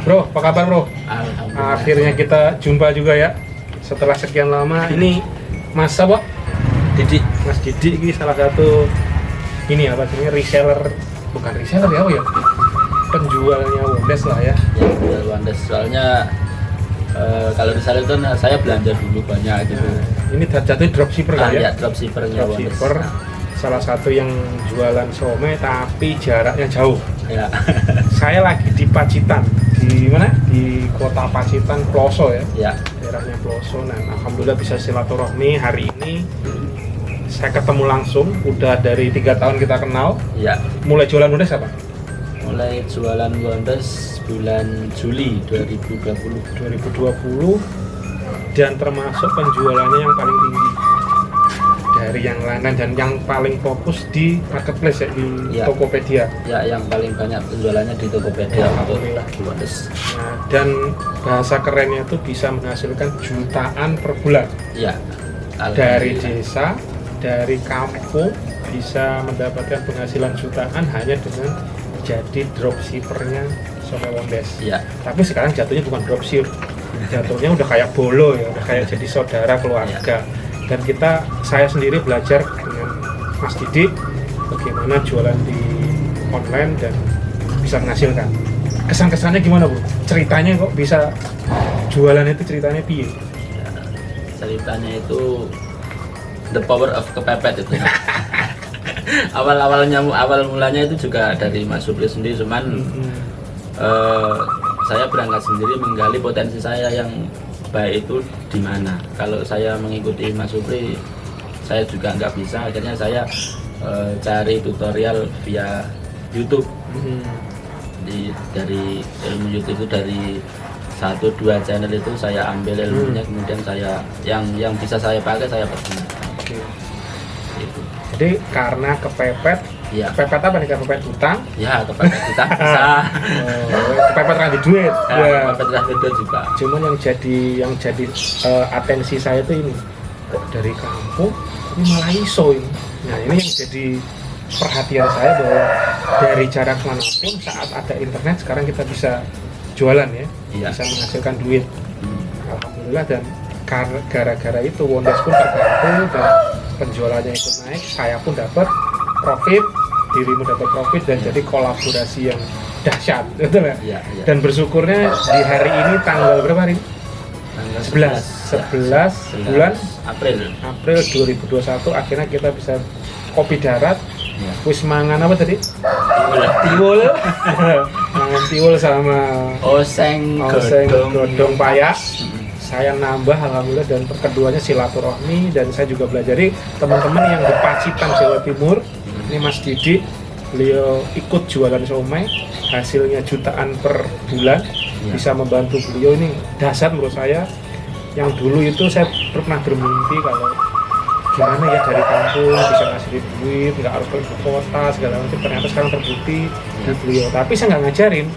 Bro, apa kabar bro? Alhamdulillah. Akhirnya kita jumpa juga ya. Setelah sekian lama, ini Mas apa? Didi. Mas Didi ini salah satu ini apa namanya reseller, bukan reseller ya, apa ya? Penjualnya Wondes lah ya. Ya, jual Wondes. Soalnya kalau di sana itu saya belanja dulu banyak gitu. Ini jatuhnya dropshipper kan ya? Ya, dropshippernya Wondes. Dropshipper, salah satu yang jualan somai tapi jaraknya jauh. Ya. Saya lagi di Pacitan, di mana? Di kota Pacitan, Ploso ya. Ya. Daerahnya Ploso. Nah, alhamdulillah bisa silaturahmi hari ini. Saya ketemu langsung, udah dari 3 tahun kita kenal. Ya. Mulai jualan Wondes apa? Mulai jualan Wondes bulan Juli 2020. 2020 dan termasuk penjualannya yang paling tinggi dari yang lain dan yang paling fokus di marketplace ya, di Ya. Tokopedia. Ya, yang paling banyak penjualannya di Tokopedia untuk Alhamdulillah. Wondes. Nah, dan bahasa kerennya itu bisa menghasilkan jutaan per bulan. Ya. Dari Alhamdulillah. desa, dari kampung bisa mendapatkan penghasilan jutaan hanya dengan jadi dropshippernya Somai Wondes. Ya. Tapi sekarang jatuhnya bukan dropship, jatuhnya udah kayak bolo ya, udah kayak jadi saudara keluarga. Dan saya sendiri belajar dengan Mas Didi bagaimana jualan di online dan bisa menghasilkan. Kesan-kesannya gimana bro? Ceritanya kok bisa jualan itu, ceritanya piye? Ceritanya itu the power of kepepet itu. awal mulanya itu juga dari Mas Supri sendiri, cuman saya berangkat sendiri menggali potensi saya yang baik itu di mana. Kalau saya mengikuti Mas Supri, saya juga nggak bisa. Akhirnya saya cari tutorial via YouTube. Dari ilmu YouTube itu dari 1-2 channel itu saya ambil ilmunya, kemudian saya yang bisa saya pakai saya pergunakan. Oke. Gitu. Jadi karena kepepet, Ya. kepepet apa nih? Kepepet utang? Ya, kepepet kita bisa. Kepepet randi duit. Ya, kepepet itu juga. Cuman yang jadi atensi saya tuh ini, kok dari kampung ini malah iso ini. Nah ini yang jadi perhatian saya bahwa dari jarak manapun saat ada internet sekarang kita bisa jualan ya, Iya. bisa menghasilkan duit. Alhamdulillah, dan gara-gara itu Wondes pun terbantu dan penjualannya ikut naik, saya pun dapat profit, dirimu dapat profit dan jadi kolaborasi yang dahsyat, betul ya? Iya, iya. Dan bersyukurnya di hari ini tanggal berapa hari ini? Tanggal 11 bulan April. April 2021 akhirnya kita bisa kopi darat. Ya. Wis mangan apa tadi? Tiwul. Mangan tiwul sama Oseng godong payah. Saya nambah alhamdulillah, dan keduanya silaturahmi, dan saya juga belajari teman-teman yang di Pacitan Jawa Timur. Ini Mas Didi, beliau ikut jualan somai, hasilnya jutaan per bulan, Ya. bisa membantu beliau. Ini dahsyat menurut saya. Yang dulu itu saya pernah bermimpi kalau gimana ya dari kampung bisa ngasilin duit, nggak harus pergi ke kota segala macam. Ternyata sekarang terbukti di beliau. Tapi saya nggak ngajarin,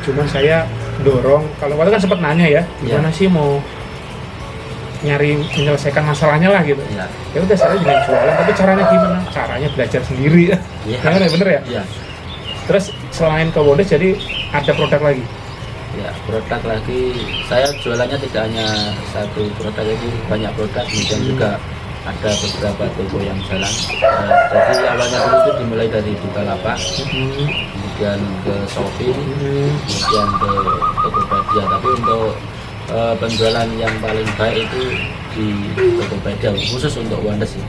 cuman saya dorong. Kalau waktu kan sempat nanya ya, gimana sih mau nyari menyelesaikan masalahnya lah gitu. Ya. Ya udah, saya dengan jualan, tapi caranya gimana? Caranya belajar sendiri. Iya. Ya, bener ya. Ya. Terus selain ke Wondes, jadi ada produk lagi. Ya, produk lagi. Saya jualannya tidak hanya satu produk, jadi banyak produk. Kemudian juga ada beberapa toko yang jalan. Jadi awalnya dulu itu dimulai dari Bukalapak, kemudian ke Shopee, kemudian ke Tokopedia. Tapi untuk penjualan yang paling baik itu di Tokopedia, khusus untuk Wondes sih.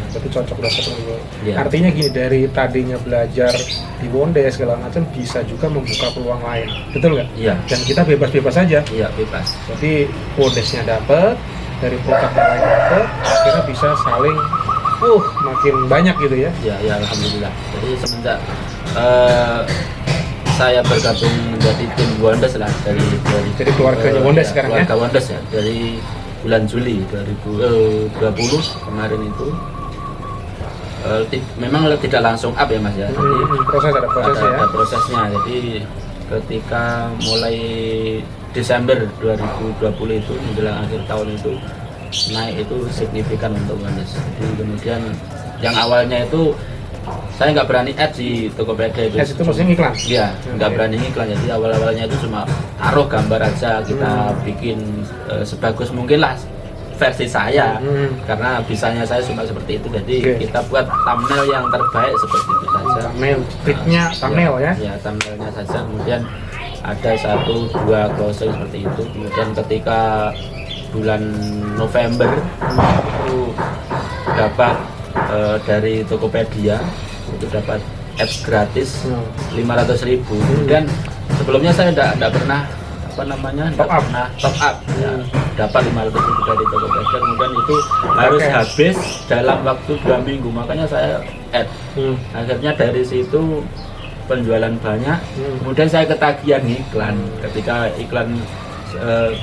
Berarti cocok dapat juga. Iya. Artinya gini, dari tadinya belajar di Wondes segala macam bisa juga membuka peluang lain, betul nggak? Iya. Dan kita bebas-bebas saja. Iya, bebas. Jadi Wondesnya dapat, dari produk yang lain dapat, akhirnya bisa saling makin banyak gitu ya. Ya, ya, alhamdulillah. Jadi semenjak saya bergabung menjadi tim Wondes lah dari Jadi keluarganya Wondes sekarang ya? keluarga Wondes ya, dari bulan Juli 2020 kemarin itu. Memang tidak langsung up ya Mas ya. Jadi Ada prosesnya ya. ada prosesnya. Jadi ketika mulai Desember 2020 itu menjelang akhir tahun itu naik itu signifikan untuk Wondes. Jadi kemudian yang awalnya itu saya nggak berani add di Tokopedia itu. Ads itu maksudnya iklan? Iya, nggak Oke. berani iklan. Jadi awal-awalnya itu cuma taruh gambar aja, kita bikin sebagus mungkin lah versi saya. Karena bisanya saya cuma seperti itu. Jadi Oke. kita buat thumbnail yang terbaik seperti itu saja. Thumbnail, triknya thumbnail ya? Ya, thumbnailnya saja. Kemudian ada 1-2 closing seperti itu. Kemudian ketika bulan November itu dapat dari Tokopedia itu dapat ads gratis 500.000. Kemudian sebelumnya saya tidak pernah Top up. pernah top up ya, dapat 500.000 dari Tokopedia. Kemudian itu harus Oke. habis dalam waktu 2 minggu, makanya saya add. Akhirnya dari situ penjualan banyak. Kemudian saya ketagihan iklan. Ketika iklan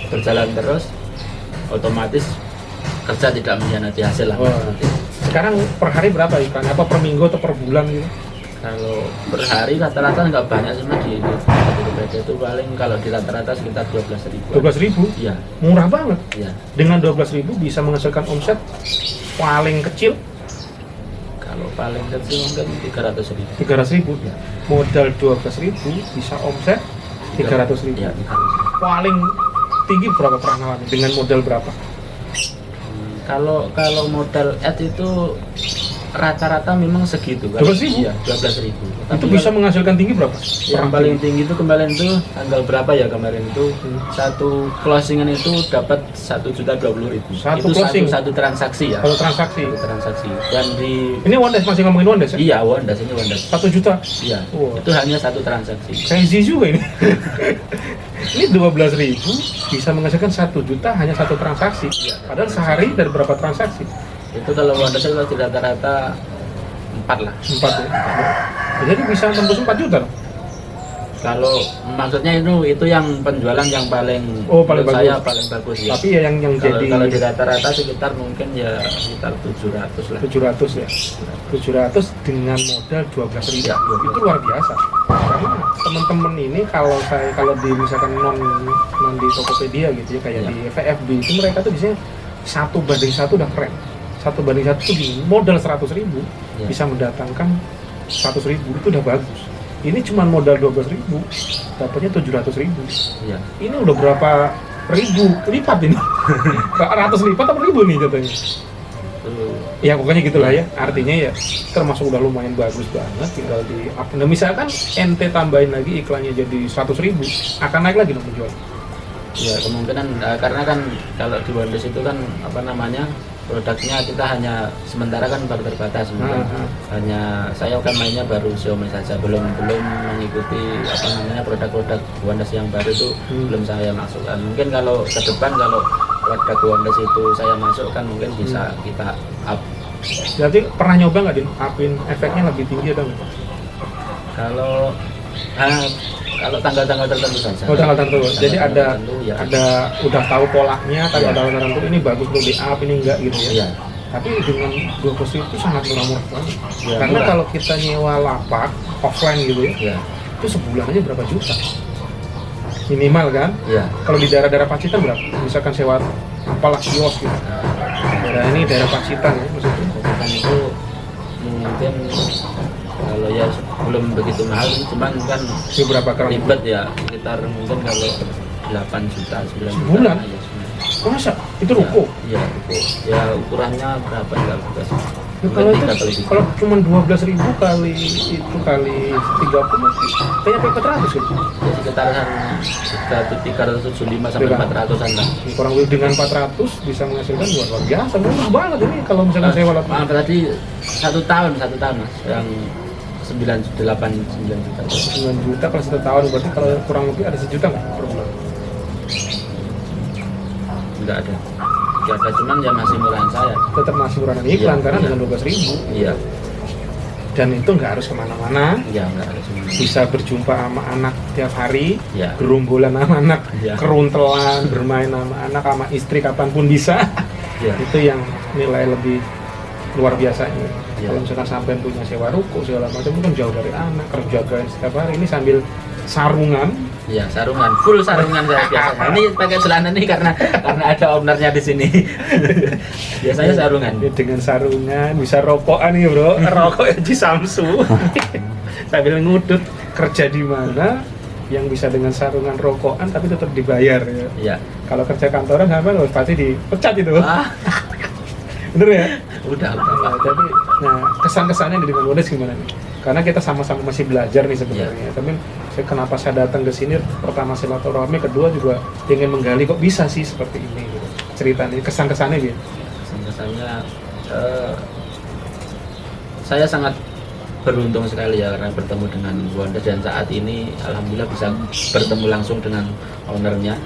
berjalan terus, otomatis kerja tidak mengkhianati hasil lah. Oh. Sekarang per hari berapa iklan? Apa per minggu atau per bulan gitu? Kalau per hari rata-rata nggak banyak sih Mas, di Tokopedia itu paling kalau di rata-rata sekitar 12.000. 12.000? Iya, Murah banget. iya. Dengan 12.000 bisa menghasilkan omset paling kecil Kalau paling kecil mungkin 300.000. 300.000. Iya. Modal 12.000 bisa omset 300.000. Iya, 300.000. Paling tinggi berapa perangalannya? Dengan modal berapa? Kalau modal ad itu rata-rata memang segitu kan. 12.000? Iya, 12.000. Itu bisa menghasilkan tinggi berapa? yang paling tinggi itu kemarin itu tanggal berapa ya kemarin itu satu closingan itu dapat 1.020.000. Satu Itu closing? satu transaksi ya. Kalau transaksi. Satu transaksi. Dan di Ini Wondes, masih ngomongin Wondes ya? iya Wondas ini Wondas. 1 juta. Iya. Wah. Itu hanya satu transaksi. Crazy juga ini. Ini 12.000 bisa menghasilkan 1 juta hanya satu transaksi. Padahal sehari dari berapa transaksi? Itu kalau Wondas itu rata-rata 4 lah. 4 ya. Jadi bisa tembus 4 juta loh. Kalau maksudnya itu yang penjualan yang paling Oh, paling menurut saya bagus. paling bagus ya. Tapi ya yang kalau, jadi kalau di rata-rata sekitar mungkin ya sekitar 700 lah. 700 ya. 700 dengan modal 12.000. Ya, 12.000. Itu luar biasa. Karena teman-teman ini kalau di misalkan non di Tokopedia gitu ya kayak Ya. di VFB itu mereka tuh biasanya 1:1 udah keren. 1:1 tuh di modal 100.000 Ya. bisa mendatangkan 100.000 itu udah bagus. Ini cuma modal 12.000 dapatnya 700.000. Iya. Ini udah berapa ribu lipat ini? Ratus lipat atau ribu nih jatuhnya? Itu Ya pokoknya gitulah ya. Artinya ya termasuk udah lumayan bagus banget. Tinggal di up. Nah, misalkan ente tambahin lagi iklannya jadi 100.000, akan naik lagi dong penjual. ya kemungkinan karena kan kalau di Wondas itu kan apa namanya produknya kita hanya sementara kan baru terbatas mungkin hanya saya kan mainnya baru Xiaomi saja belum mengikuti apa namanya produk-produk Wondas yang baru itu belum saya masukkan. Mungkin kalau ke depan kalau produk Wondas itu saya masukkan mungkin bisa kita up. Berarti pernah nyoba nggak Din? Upin efeknya lebih tinggi atau enggak? Kalau kalau tanggal-tanggal tertentu saja. Oh, tanggal tertentu. Jadi ada tertentu, ya. udah tahu polanya tanggal-tanggal Iya. tertentu ini bagus untuk di up ini enggak gitu ya. Iya. Tapi dengan 20 itu sangat murah-murah banget. Ya, Karena murah. kalau kita nyewa lapak offline gitu ya, Iya. itu sebulan aja berapa juta? Minimal kan? Iya. Kalau di daerah-daerah Pacitan berapa? Misalkan sewa apalah kios gitu. Daerah ini daerah Pacitan ya maksudnya. Kan itu mungkin kalau ya belum begitu mahal cuman kan Itu berapa kali? ribet ya sekitar mungkin kalau 8 juta 9 juta Sebulan? ya, sebulan. Oh, masa? Itu ruko? Iya ruko ya ukurannya berapa ya juga sih. Ya, Mungkin kalau itu 3 kali gitu. kalau cuma 12.000 kali itu kali 30 kayaknya 400 gitu. Ya sekitaran 375 sampai 400-an lah. Kurang lebih dengan 400 bisa menghasilkan luar biasa. Murah banget ini kalau misalkan sewa lapak. Berarti 1 tahun mas yang 9 juta 9 juta kalau 1 tahun berarti kalau kurang lebih ada 1 juta nggak per bulan? enggak ada cuman ya masih murahan saya. Tetap masih murahan iklan Iya, karena iya. dengan 12.000 Iya. dan itu nggak harus kemana-mana. Iya enggak ada cuma Bisa berjumpa sama anak tiap hari, Iya. gerombolan sama anak, Iya. keruntelan, bermain sama anak, sama istri kapanpun bisa. Iya. Itu yang nilai lebih luar biasanya. Iya. Kalau misalkan sampai punya sewa ruko segala macam itu kan jauh dari anak, kerja jagain setiap hari. Ini sambil sarungan. Ya, sarungan, full sarungan saya biasanya. Ini pakai celana nih karena ada ownernya di sini. Biasanya sarungan. Ya, dengan sarungan bisa rokokan nih bro, rokok di Samsu sambil ngudut. Kerja di mana yang bisa dengan sarungan rokokan tapi tetap dibayar ya. Iya. Kalau kerja kantoran apa pasti dipecat itu. Ah, Bener ya? udah. Nah, tapi kesan-kesannya dengan Wondes gimana nih? Karena kita sama-sama masih belajar nih sebenarnya. Tapi kenapa saya datang ke sini? Pertama silaturahmi, kedua juga ingin menggali kok bisa sih seperti ini gitu. Ceritanya, kesan-kesannya gitu. Kesannya saya sangat beruntung sekali ya karena bertemu dengan Wondes dan saat ini alhamdulillah bisa bertemu langsung dengan ownernya.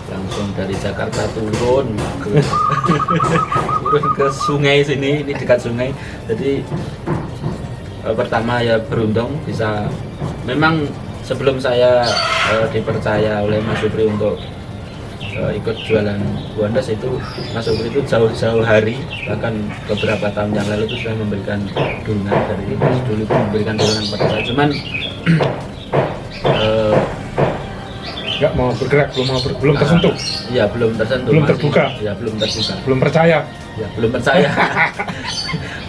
Langsung dari Jakarta turun ke sungai sini, ini dekat sungai. Jadi pertama ya beruntung bisa, memang sebelum saya dipercaya oleh Mas Supri untuk ikut jualan Wondes itu, Mas Supri itu jauh-jauh hari, bahkan beberapa tahun yang lalu itu sudah memberikan dukungan dari Mas dulu itu memberikan dukungan pada saya, cuman nggak mau bergerak, belum tersentuh. Iya, belum tersentuh. Belum terbuka. Iya, belum terbuka. Belum percaya. Ya, belum percaya.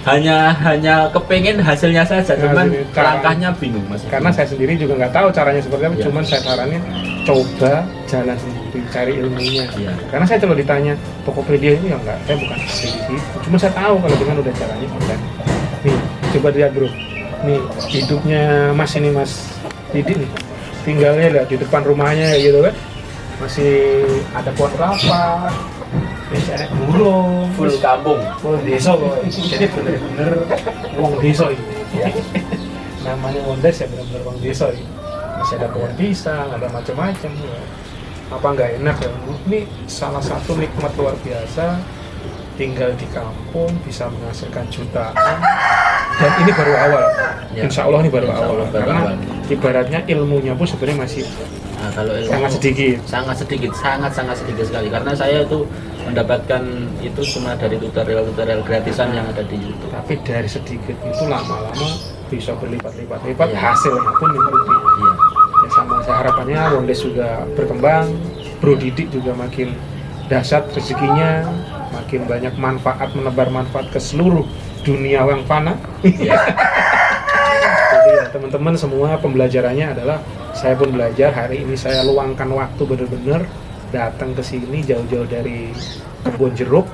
hanya kepengen hasilnya saja, cuman langkahnya bingung Mas. Karena saya sendiri juga nggak tahu caranya seperti apa, Ya. cuman saya saranin coba jalan sendiri, cari ilmunya. Ya. Karena saya kalau ditanya Tokopedia ini ya enggak, saya bukan ahli di situ. Cuma saya tahu kalau dengan udah caranya online. Nih, coba lihat bro. Nih, hidupnya Mas ini Mas Didi nih. Tinggalnya lihat di depan rumahnya gitu kan. Masih ada pohon kelapa. Masih ada burung. Full kampung. Full desa kok. Jadi bener-bener wong desa ini. Ya. Namanya Wondes ya bener-bener wong desa ini. Masih ada pohon pisang, ada macam-macam. Ya. Apa nggak enak ya? Ini salah satu nikmat luar biasa. Tinggal di kampung bisa menghasilkan jutaan. Dan ini baru awal. Ya. Insya Allah ini baru Insya awal. Allah baru Karena awal. ibaratnya ilmunya pun sebenarnya masih Nah, kalau ilmu sangat sedikit. sangat sedikit sekali karena saya itu mendapatkan itu cuma dari tutorial gratisan yang ada di YouTube. Tapi dari sedikit itu lama-lama bisa berlipat-lipat Iya. hasilnya pun mengikuti. Iya. Ya sama saya harapannya Wondes juga berkembang, Bro Didik juga makin dahsyat rezekinya, makin banyak manfaat, menebar manfaat ke seluruh dunia yang fana. Iya. Jadi ya, teman-teman semua pembelajarannya adalah saya pun belajar. Hari ini saya luangkan waktu benar-benar datang ke sini jauh-jauh dari kebun jeruk.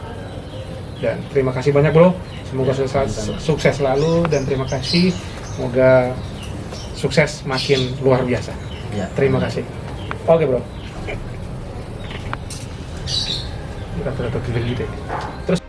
Dan terima kasih banyak bro. Semoga sukses selalu dan terima kasih. Semoga sukses makin luar biasa. Ya. Terima kasih. Oke bro. Kita geli deh. Terus